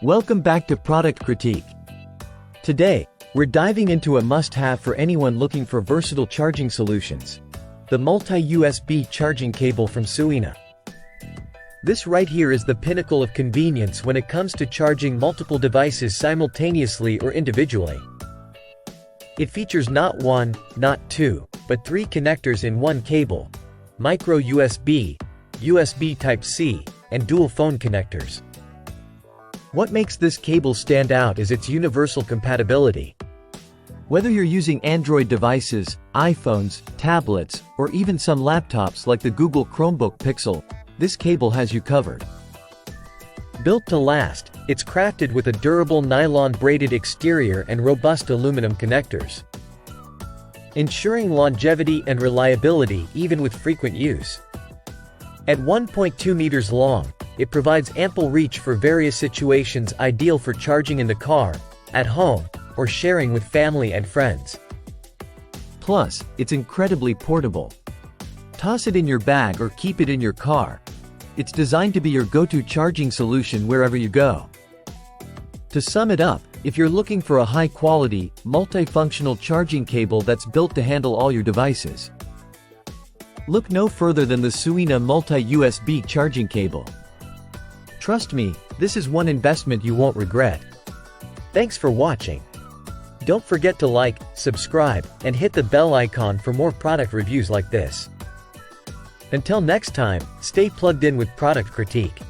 Welcome back to Product Critique. Today, we're diving into a must-have for anyone looking for versatile charging solutions. The multi-USB charging cable from Suina. This right here is the pinnacle of convenience when it comes to charging multiple devices simultaneously or individually. It features not one, not two, but three connectors in one cable: micro USB, USB Type-C, and dual phone connectors. What makes this cable stand out is its universal compatibility. Whether you're using Android devices, iPhones, tablets, or even some laptops like the Google Chromebook Pixel, this cable has you covered. Built to last, it's crafted with a durable nylon braided exterior and robust aluminum connectors, ensuring longevity and reliability even with frequent use. At 1.2 meters long, it provides ample reach for various situations, ideal for charging in the car, at home, or sharing with family and friends. Plus, it's incredibly portable. Toss it in your bag or keep it in your car. It's designed to be your go-to charging solution wherever you go. To sum it up, if you're looking for a high-quality, multifunctional charging cable that's built to handle all your devices, look no further than the Suina multi-USB charging cable. Trust me, this is one investment you won't regret. Thanks for watching. Don't forget to like, subscribe, and hit the bell icon for more product reviews like this. Until next time, stay plugged in with Product Critique.